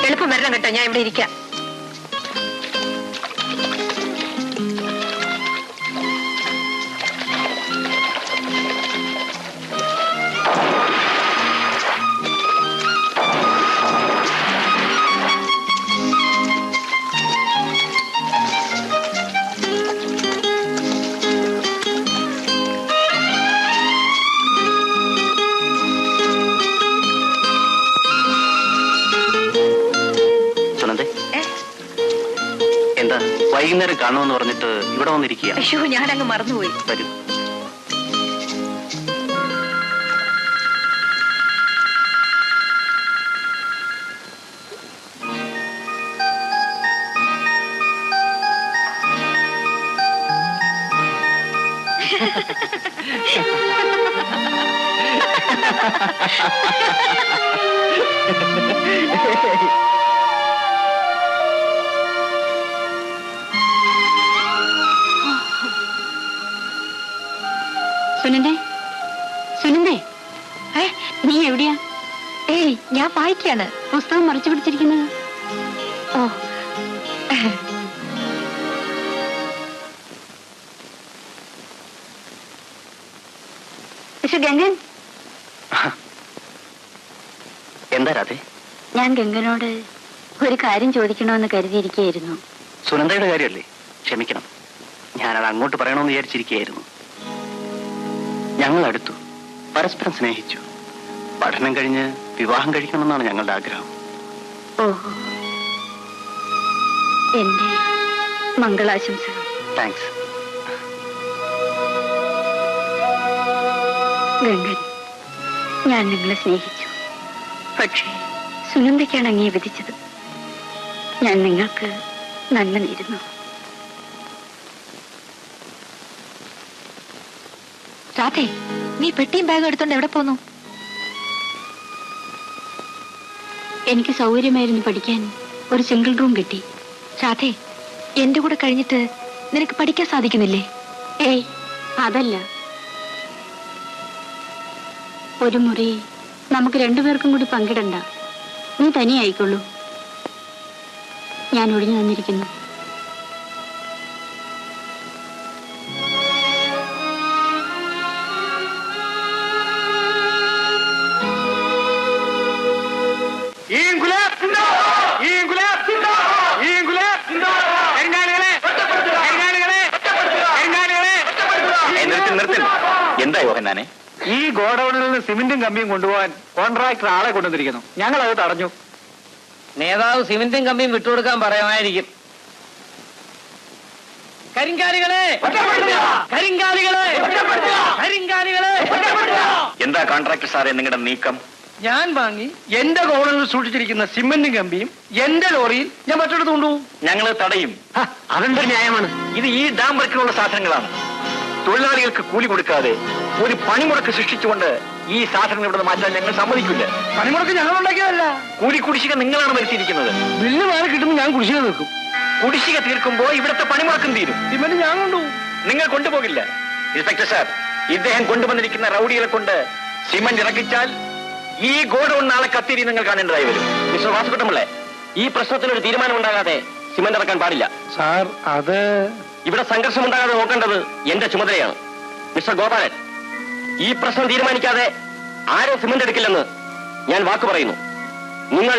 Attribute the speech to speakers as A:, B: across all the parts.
A: എളുപ്പം വരണം കേട്ടോ, ഞാൻ ഇവിടെ ഇരിക്കാം.
B: വൈകുന്നേരം കാണുമെന്ന് പറഞ്ഞിട്ട് ഇവിടെ വന്നിരിക്കുക.
A: അയ്യോ, ഞാനങ്ങ് മറന്നുപോയി.
B: വരൂ.
C: സുനന്ദേ, സുനന്ദേ, നീ എവിടെയാ?
A: ഏയ്, ഞാൻ വായിക്കാണ്.
C: പുസ്തകം മറിച്ചു പിടിച്ചിരിക്കുന്നത്.
A: ഓ,
C: ഗംഗൻ.
B: എന്താ രാധേ?
C: ഞാൻ ഗംഗനോട് ഒരു കാര്യം ചോദിക്കണമെന്ന് കരുതിയിരിക്കുകയായിരുന്നു.
B: സുനന്ദയുടെ കാര്യമല്ലേ? ക്ഷമിക്കണം, ഞാനത് അങ്ങോട്ട് പറയണമെന്ന് വിചാരിച്ചിരിക്കുകയായിരുന്നു. ഞങ്ങൾ അടുത്തു, പരസ്പരം സ്നേഹിച്ചു. പഠനം കഴിഞ്ഞ് വിവാഹം കഴിക്കണമെന്നാണ് ഞങ്ങളുടെ ആഗ്രഹം.
C: ഓഹോ, എന്റെ മംഗളാശംസകൾ.
B: താങ്ക്സ്.
C: ഗംഗൻ, ഞാൻ നിങ്ങളെ സ്നേഹിച്ചു. പക്ഷേ സുനന്ദയ്ക്കാണ് അങ്ങേ വിധിച്ചത്. ഞാൻ നിങ്ങൾക്ക് നന്മ നേരുന്നു.
A: രാധേ, നീ പെട്ടിയും ബാഗും എടുത്തോണ്ട് എവിടെ പോന്നു?
C: എനിക്ക് സൗകര്യമായിരുന്നു പഠിക്കാൻ ഒരു സിംഗിൾ റൂം കിട്ടി.
A: രാധേ, എന്റെ കൂടെ കഴിഞ്ഞിട്ട് നിനക്ക് പഠിക്കാൻ സാധിക്കുന്നില്ലേ?
C: ഏയ്, അതല്ല. ഒരു മുറി നമുക്ക് രണ്ടുപേർക്കും കൂടി പങ്കിടണ്ട. നീ തനിയായിക്കൊള്ളൂ. ഞാൻ ഒഴിഞ്ഞു തന്നിരിക്കുന്നു.
B: എന്താ യോഹന്നാനെ?
D: ഈ ഗോഡൌണിൽ നിന്ന് സിമെന്റും കമ്പിയും കൊണ്ടുപോകാൻ കോൺട്രാക്ടർ ആളെ കൊണ്ടുവന്നിരിക്കുന്നു. ഞങ്ങൾ അത് തടഞ്ഞു.
E: നേതാവ് സിമെന്റും കമ്പിയും വിട്ടുകൊടുക്കാൻ പറയാമായിരിക്കും.
B: എന്താ കോൺട്രാക്ടർ സാറേ നിങ്ങളുടെ നീക്കം?
D: ഞാൻ വാങ്ങി എന്റെ ഗോഡൌണിൽ സൂക്ഷിച്ചിരിക്കുന്ന സിമെന്റും കമ്പിയും എന്റെ ലോറിയിൽ ഞാൻ മറ്റൊരിടത്ത് കൊണ്ടുപോകും.
B: ഞങ്ങൾ തടയും. അതെന്തൊരു ന്യായമാണ്? ഇത് ഈ ഡാം വർക്കിനുള്ള സാധനങ്ങളാണ്. തൊഴിലാളികൾക്ക് കൂലി കൊടുക്കാതെ ഒരു പണിമുടക്ക് സൃഷ്ടിച്ചുകൊണ്ട് ഈ സാധനങ്ങൾ ഇവിടെ മാറ്റാൻ ഞങ്ങൾ സമ്മതിക്കില്ല.
D: പണിമുടക്ക് ഞങ്ങൾ ഉണ്ടാക്കിയതല്ല.
B: കൂലി കുടിശ്ശിക നിങ്ങളാണ് വരുത്തിയിരിക്കുന്നത്.
D: ബില്ല് മാറി കിട്ടുമ്പോൾ ഞാൻ കുടിശ്ശിക തീർക്കും.
B: കുടിശ്ശിക തീർക്കുമ്പോൾ ഇവിടുത്തെ പണിമുടക്കും തീരും.
D: സിമെന്റ് ഞാൻ കൊണ്ടുപോകും.
B: നിങ്ങൾ കൊണ്ടുപോകില്ല. ഇൻസ്പെക്ടർ സാർ, ഇദ്ദേഹം കൊണ്ടുവന്നിരിക്കുന്ന റൌഡികളെ കൊണ്ട് സിമന്റ് ഇറക്കിച്ചാൽ ഈ ഗോഡൌൺ നാളെ കത്തിരി നിങ്ങൾ കാണേണ്ടതായി വരും. മിസ്റ്റർ വാസുകുട്ടമ്പിള്ളേ, ഈ പ്രശ്നത്തിനൊരു തീരുമാനം ഉണ്ടാകാതെ സിമന്റ് ഇറക്കാൻ പാടില്ല.
D: സാർ, അത്
B: ഇവിടെ സംഘർഷമുണ്ടാകാതെ നോക്കേണ്ടത് എന്റെ ചുമതലയാണ്. മിസ്റ്റർ ഗോപാലൻ, ഈ പ്രശ്നം തീരുമാനിക്കാതെ ആരും സിമന്റ് എടുക്കില്ലെന്ന് ഞാൻ വാക്ക് പറയുന്നു. നിങ്ങൾ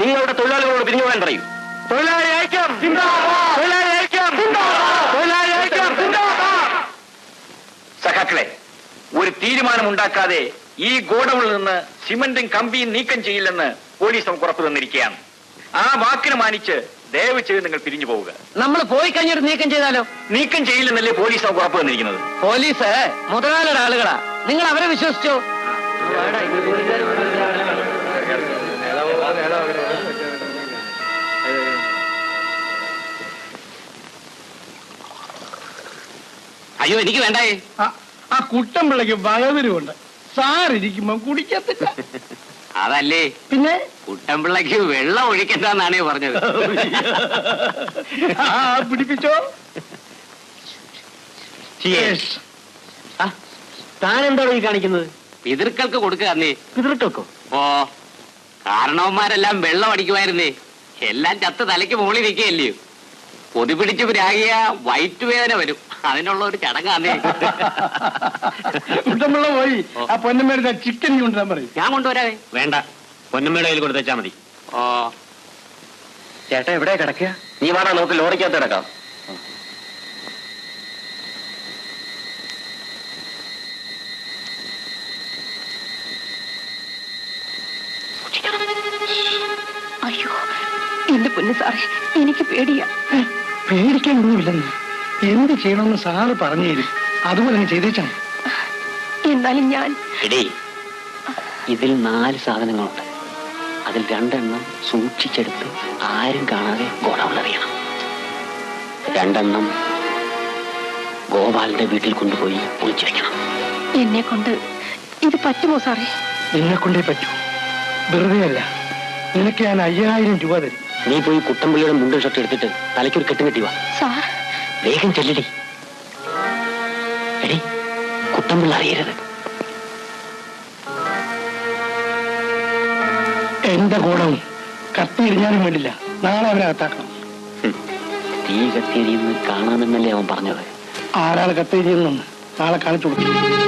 B: നിങ്ങളുടെ തൊഴിലാളികളോട് പിരിഞ്ഞു പോകാൻ പറയൂ.
D: തൊഴിലാളി ഐക്യം, തൊഴിലാളി ഐക്യം, തൊഴിലാളി ഐക്യം.
B: സഖാക്കളെ, ഒരു തീരുമാനം ഉണ്ടാക്കാതെ ഈ ഗോഡൌണിൽ നിന്ന് സിമന്റും കമ്പിയും നീക്കം ചെയ്യില്ലെന്ന് പോലീസ് നമുക്ക് ഉറപ്പു തന്നിരിക്കുകയാണ്. ആ വാക്കിന് മാനിച്ച് ദയവ് ചെയ്ത് നിങ്ങൾ പിരിഞ്ഞു പോവുക.
E: നമ്മൾ പോയി കഴിഞ്ഞിട്ട് നീക്കം ചെയ്താലോ?
B: നീക്കം ചെയ്യില്ലെന്നല്ലേ പോലീസ് നമുക്ക് ഉറപ്പു തന്നിരിക്കുന്നത്?
E: പോലീസ് മുതലാളിയുടെ ആളുകളാ, നിങ്ങൾ അവരെ വിശ്വസിച്ചോ?
B: അയ്യോ, എനിക്ക് വേണ്ടായേ.
D: ആ കുട്ടമ്പിള്ളക്ക് വകതിരുമുണ്ട്. സാർ ഇരിക്കുമ്പോ കുടിക്കത്തില്ല.
E: അതല്ലേ
D: പിന്നെ
E: കുട്ടൻപിള്ളക്ക് വെള്ളം ഒഴിക്കണ്ടെന്നാണ് പറഞ്ഞത്.
D: പിടിപ്പിച്ചോ.
B: താൻ എന്താണോ ഈ കാണിക്കുന്നത്?
E: പിതൃക്കൾക്ക് കൊടുക്കുക അന്നേ.
B: പിതൃക്കൾക്കോ?
E: ഓ, കാരണവന്മാരെല്ലാം വെള്ളം അടിക്കുമായിരുന്നേ. എല്ലാം ചത്ത് തലയ്ക്ക് മുകളിൽ നിൽക്കുകയല്ലയോ. പൊതി പിടിച്ച് രാഗിയ വയറ്റുവേദന വരും. അതിനുള്ള ഒരു ചടങ്ങാന്നേ.
D: കുട്ടമ്പിള്ള പോയി ആ പൊന്നമ്മയുടെ ചിക്കൻ കൊണ്ടുവരാൻ പറയും.
E: ഞാൻ കൊണ്ടുവരാവേ.
B: വേണ്ട, പൊന്നമ്മയുടെ കയ്യിൽ കൊടുത്തേച്ചാ മതി.
E: ഓ,
B: ചേട്ടാ എവിടെ കിടക്കുക? നീ വാടാ, നമുക്ക് ലോറിക്കകത്ത് കിടക്കാം.
A: അയ്യോ എന്റെ പൊന്നു സാറേ, എനിക്ക് പേടിയാ.
D: പേടിക്കാനൊന്നുമില്ലെന്ന്. എന്ത് ചെയ്യണമെന്ന് സാറ് പറഞ്ഞു തരും. അതുപോലെ അങ്ങ് ചെയ്തേച്ചാ.
A: എന്നാലും ഞാൻ
E: എടീ, ഇതിൽ 4 സാധനങ്ങളുണ്ട്. അതിൽ 2 എണ്ണം സൂക്ഷിച്ചെടുത്ത് ആരും കാണാതെ ഗോഡൗണിലറിയണം. 2 എണ്ണം ഗോപാലിന്റെ വീട്ടിൽ കൊണ്ടുപോയി ഒളിച്ചു വെക്കണം.
A: എന്നെ കൊണ്ട് ഇത് പറ്റുമോ സാറേ?
D: നിന്നെ കൊണ്ടേ പറ്റൂ. വെറുതെ അല്ല, നിനക്ക് ഞാൻ 5000 രൂപ തരും.
E: നീ പോയി കുട്ടൻപിള്ളിയുടെ മുണ്ടും ഷർട്ട് എടുത്തിട്ട് തലയ്ക്കൊരു കെട്ടും കെട്ടി വാ.
A: സാർ
E: വേഗം ചെല്ലടി. എടി, കുട്ടൻപിള്ള അറിയരുത്.
D: എന്റെ ഗോഡൗൺ കത്തിയിടിഞ്ഞാലും വേണ്ടില്ല, നാളെ അവനെ അകത്താക്കണം.
E: തീ കത്തിയെരിയുന്നത് കാണാമെന്നല്ലേ അവൻ പറഞ്ഞത്.
D: ആരാണ് കത്തിയിടിയെന്ന് നാളെ കാണിച്ചു കൊടുക്കും.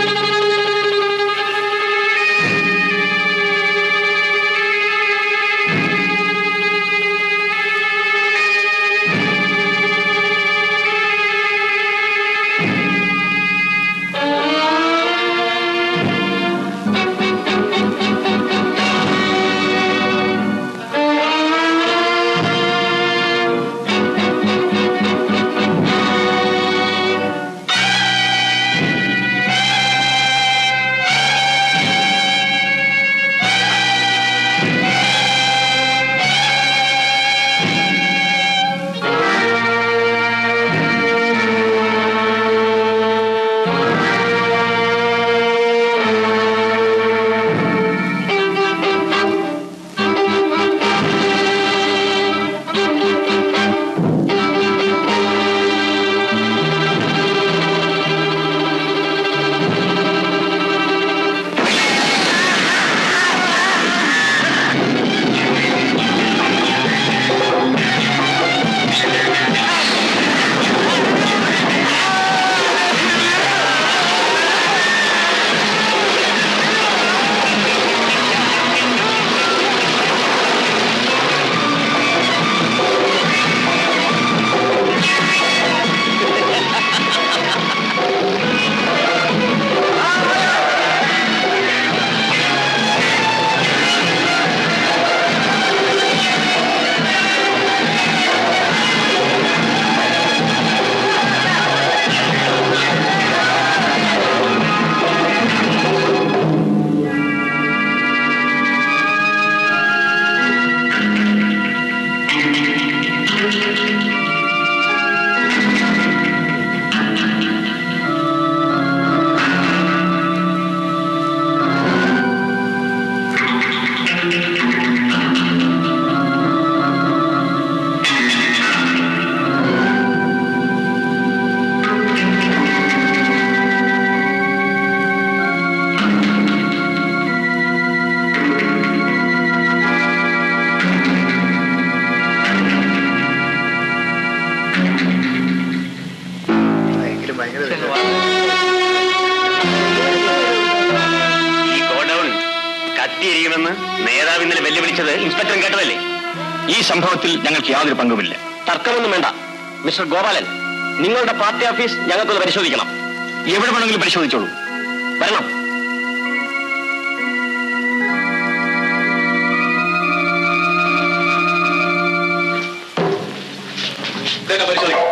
B: ഈ ഗോഡൌൺ കത്തിയെരിയുമെന്ന് നേതാവ് ഇന്നലെ വെല്ലുവിളിച്ചത് ഇൻസ്പെക്ടറും കേട്ടതല്ലേ? ഈ സംഭവത്തിൽ ഞങ്ങൾക്ക് യാതൊരു പങ്കുമില്ല. തർക്കമൊന്നും വേണ്ട. മിസ്റ്റർ ഗോപാലൻ, നിങ്ങളുടെ പാർട്ടി ഓഫീസ് ഞങ്ങൾക്കൊന്ന് പരിശോധിക്കണം. എവിടെ വേണമെങ്കിലും പരിശോധിച്ചോളൂ. വരണം. പരിശോധിക്കും.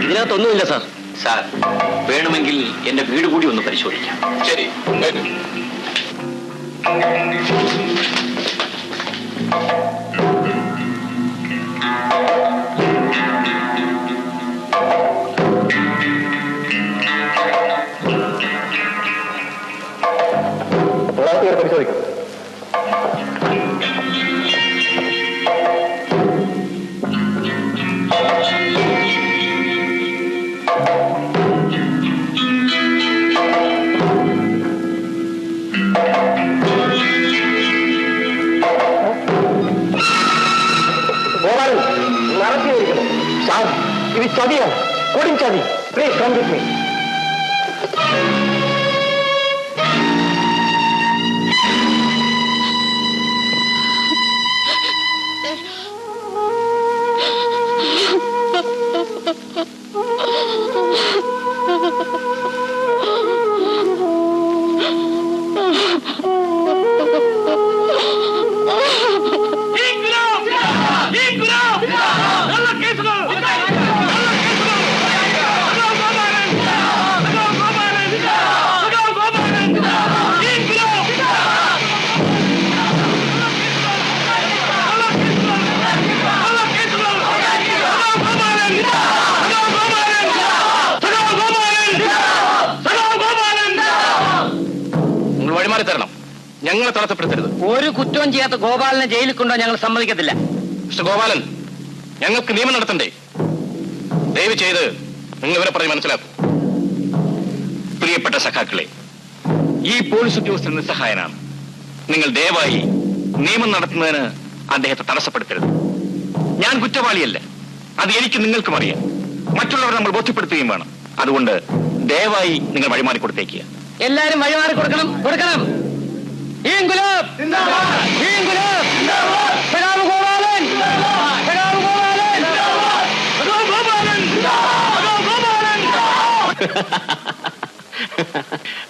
B: ഇതിനകത്തൊന്നുമില്ല സാർ. സാർ, വേണമെങ്കിൽ എന്റെ വീട് കൂടി ഒന്ന് പരിശോധിക്കാം. ശരി. ഇത് ചതിയാണ്, കൊടും ചതി. Please come with me.
F: തരണം, ഞങ്ങളെ തടസ്സപ്പെടുത്തരുത്.
B: ഒരു കുറ്റവും ചെയ്യാത്ത ഗോപാലനെ ജയിലിൽ കൊണ്ടോ ഞങ്ങൾ സമ്മതിക്കത്തില്ല.
F: മിസ്റ്റർ ഗോപാലൻ, ഞങ്ങൾക്ക് നിയമം നടത്തണ്ടേ? ദയവ് ചെയ്ത് നിങ്ങൾ ഇവരെ പറഞ്ഞ് മനസ്സിലാക്കൂ.
B: പ്രിയപ്പെട്ട സഖാക്കളെ, ഈ പോലീസ് ഉദ്യോഗസ്ഥൻ നിസ്സഹായനാണ്. നിങ്ങൾ ദയവായി നിയമം നടത്തുന്നതിന് അദ്ദേഹത്തെ തടസ്സപ്പെടുത്തരുത്. ഞാൻ കുറ്റവാളിയല്ല, അത് എനിക്ക് നിങ്ങൾക്കും അറിയാം. മറ്റുള്ളവരെ നമ്മൾ ബോധ്യപ്പെടുത്തുകയും വേണം. അതുകൊണ്ട് ദയവായി നിങ്ങൾ വഴിമാറി കൊടുത്തേക്കുക.
D: എല്ലാരും വഴിമാറി കൊടുക്കണം.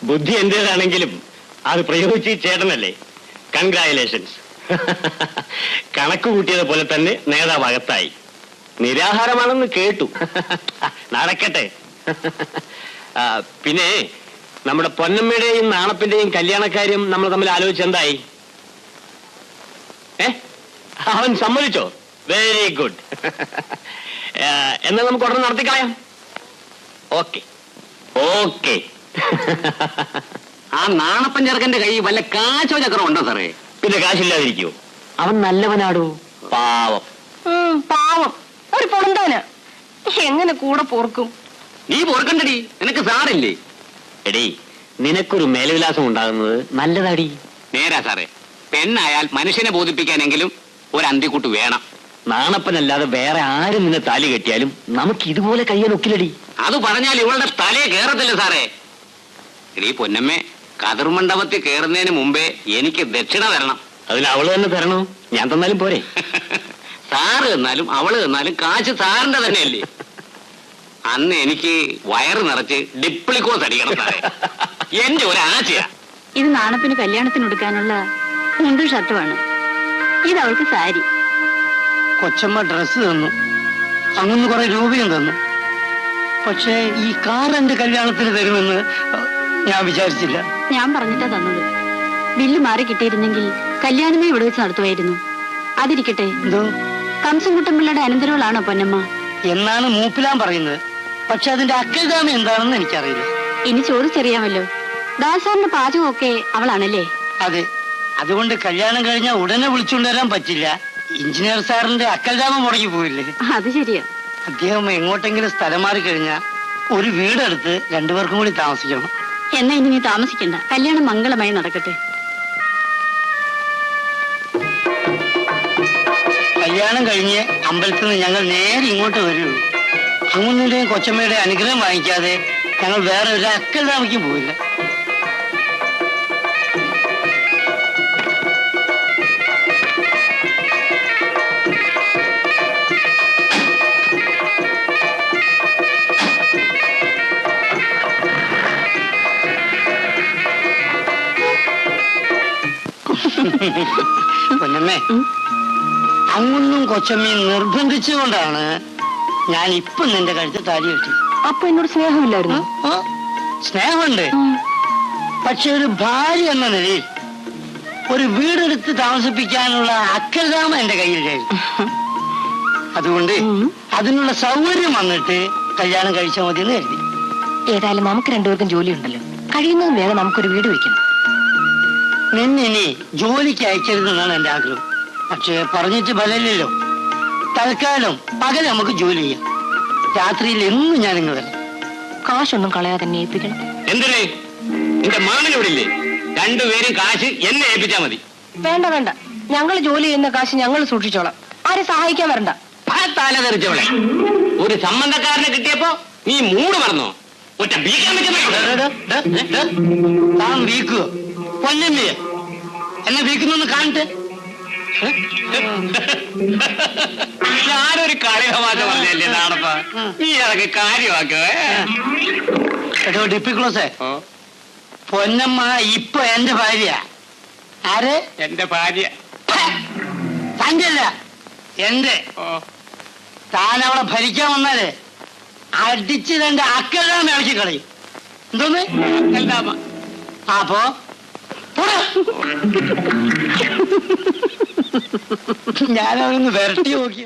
E: ബുദ്ധി എന്റേതാണെങ്കിലും അത് പ്രയോഗിച്ച് ചേട്ടനല്ലേ. കൺഗ്രാറ്റുലേഷൻസ്. കണക്ക് കൂട്ടിയത് പോലെ തന്നെ നേതാവ് അകത്തായി. നിരാഹാരമാണെന്ന് കേട്ടു. നടക്കട്ടെ. പിന്നെ നമ്മുടെ പൊന്നമ്മയുടെയും നാണപ്പിന്റെയും കല്യാണക്കാര്യം നമ്മൾ തമ്മിൽ ആലോചിച്ചെന്തായി? അവൻ സമ്മതിച്ചോ? Very good. എന്നാൽ നമുക്ക് ഉടനെ നടത്തിക്കളയാം. Okay okay. ആ നാണപ്പൻ ചെറുക്കന്റെ കൈ വല്ല കാശോ ചക്രം ഉണ്ടോ സാറേ? പിന്നെ കാശില്ലാതിരിക്കുവോ? അവൻ നല്ലവനാടോ. പാവം.
C: പാവം ഒരു പൊളന്തോന് എങ്ങനെ കൂടെ പോർക്കും?
E: നീ പൊറുക്കണ്ടടി, നിനക്ക് സാറില്ലേ? എടീ, നിനക്കൊരു മേൽവിലാസം ഉണ്ടാകുന്നത് നല്ലതാടി. നേരാ സാറേ. പെണ്ണായാൽ മനുഷ്യനെ ബോധിപ്പിക്കാനെങ്കിലും ഒരു അന്തിക്കൂട്ട് വേണം. നാണപ്പനല്ലാതെ വേറെ ആരും നിന്നെ താലി കെട്ടിയാലും നമുക്ക് ഇതുപോലെ കയ്യാൻ ഒക്കില്ലടി. അത് പറഞ്ഞാൽ ഇവളുടെ തലയെ കേറത്തില്ല സാറേ. എടീ പൊന്നമ്മേ, കതിർമണ്ഡപത്തിൽ കേറുന്നതിന് മുമ്പേ എനിക്ക് ദക്ഷിണ തരണം. അതിന് അവള് തന്നെ തരണോ? ഞാൻ തന്നാലും പോരെ? സാറ് തന്നാലും അവള് തന്നാലും കാശ് സാറിന്റെ തന്നെയല്ലേ. അന്ന് എനിക്ക് വയറ് നിറച്ച് ഡിപ്ലിക്കോസ് അടിക്കണം സാറേ. എന്റെ ഒരു ആശയാ.
C: ഇത് നാണപ്പിന് കല്യാണത്തിന് എടുക്കാനുള്ള മുണ്ടും ഷർട്ടുമാണ്. ഇത് അവൾക്ക് സാരി.
D: കൊച്ചമ്മ ഡ്രസ് തന്നു, അങ്ങനെ കുറെ രൂപയും തന്നു. പക്ഷേ ഈ കാർ എന്റെ കല്യാണത്തിന് തരുമെന്ന് ഞാൻ വിചാരിച്ചില്ല.
C: ഞാൻ പറഞ്ഞിട്ടാ തന്നത്. ബില്ല് മാറി കിട്ടിയിരുന്നെങ്കിൽ കല്യാണമേ ഇവിടെ വെച്ച് നടത്തുമായിരുന്നു. അതിരിക്കട്ടെ,
D: എന്തോ
C: കംസൻകുട്ടമ്പിള്ളയുടെ അനന്തരവളാണോ പൊന്നമ്മ?
D: എന്നാണ് മൂപ്പിലാൻ പറയുന്നത്. പക്ഷെ അതിന്റെ അക്കൽദാമ എന്താണെന്ന് എനിക്കറിയില്ല.
C: ഇനി ചോദിച്ചറിയാമല്ലോ. ദാസാറിന്റെ പാചകമൊക്കെ അവളാണല്ലേ?
D: അതെ. അതുകൊണ്ട് കല്യാണം കഴിഞ്ഞാൽ ഉടനെ വിളിച്ചുകൊണ്ടുവരാൻ പറ്റില്ല. എഞ്ചിനീയർ സാറിന്റെ അക്കൽദാമ മുടങ്ങി പോയില്ലേ?
C: അത് ശരിയാ.
D: അദ്ദേഹം എങ്ങോട്ടെങ്കിലും സ്ഥലം മാറി കഴിഞ്ഞാൽ ഒരു വീടെടുത്ത് രണ്ടുപേർക്കും കൂടി താമസിക്കണം.
C: എന്നാ ഇനി നീ താമസിക്കണ്ട. കല്യാണം മംഗളമായി നടക്കട്ടെ.
D: കല്യാണം കഴിഞ്ഞ് അമ്പലത്തിൽ നിന്ന് ഞങ്ങൾ നേരെ ഇങ്ങോട്ട് വരുള്ളൂ. അങ്ങുന്നതിന്റെയും കൊച്ചമ്മയുടെ അനുഗ്രഹം വാങ്ങിക്കാതെ ഞങ്ങൾ വേറെ ഒരു അക്കൽദാമയ്ക്കും പോയില്ല. പൊന്നമ്മേ, അങ്ങൊന്നും കൊച്ചമ്മയും നിർബന്ധിച്ചുകൊണ്ടാണ് ഞാൻ ഇപ്പൊ നിന്റെ കഴുത്ത് താലി കെട്ടി.
C: അപ്പൊ എന്നോട് സ്നേഹമില്ലായിരുന്നു?
D: സ്നേഹമുണ്ട്. പക്ഷെ ഒരു ഭാര്യ എന്ന നിലയിൽ ഒരു വീടെടുത്ത് താമസിപ്പിക്കാനുള്ള അക്കൽദാമ എന്റെ കയ്യിലായിരുന്നു. അതുകൊണ്ട് അതിനുള്ള സൗകര്യം വന്നിട്ട് കല്യാണം കഴിച്ചാൽ മതി എന്ന് കരുതി.
A: ഏതായാലും നമുക്ക് രണ്ടുപേർക്കും ജോലിയുണ്ടല്ലോ. കഴിയുന്നതും വേഗം നമുക്കൊരു വീട് വെക്കണം.
D: നിന്നിനി ജോലിക്ക് അയക്കരുതെന്നാണ് എന്റെ ആഗ്രഹം. പക്ഷെ പറഞ്ഞിട്ട് ഫലമില്ലല്ലോ. തൽക്കാലം പകൽ നമുക്ക് ജോലി ചെയ്യാം. രാത്രിയിൽ എന്നും ഞാനിങ്ങ് വരാം.
A: കാശൊന്നും കളയാതെ തന്നെ ഏൽപ്പിക്കണം.
E: എന്തിനേ? എന്റെ മാമനോടില്ലേ? രണ്ടുപേരും കാശ് എന്നെ ഏൽപ്പിച്ചാ മതി.
A: വേണ്ട വേണ്ട, ഞങ്ങൾ ജോലി ചെയ്യുന്ന കാശ് ഞങ്ങൾ സൂക്ഷിച്ചോളാം. ആരെ സഹായിക്കാൻ വരണ്ട.
E: തല തെറിച്ചവളെ. ഒരു സംബന്ധക്കാരനെ കിട്ടിയപ്പോ നീ മൂട് മറന്നോ? ഒറ്റ ബീക്കാൻ
D: താൻ വീക്കുവോ? പൊന്നമ്മയെ എന്നെ വീക്കുന്നൊന്ന് കാണട്ടെ.
E: ഞാനൊരു കളി തമാശ പറഞ്ഞല്ലേ നാടപ്പ, നീ അതൊക്കെ കാര്യമാക്കേ.
D: എടോ ഡിപ്പിക്ലോസേ, പൊന്നമ്മ ഇപ്പൊ എന്റെ ഭാര്യ. ആര്?
E: എന്റെ ഭാര്യ.
D: തന്റെ അല്ല, എന്റെ. താൻ അവളെ ഭരിക്കാൻ വന്നാലേ അടിച്ച് രണ്ട് അക്കെല്ലാം ഇളക്കി കളയും. എന്തോന്ന്? അപ്പോ ഞാനവരൊന്ന് വരട്ടി നോക്കി.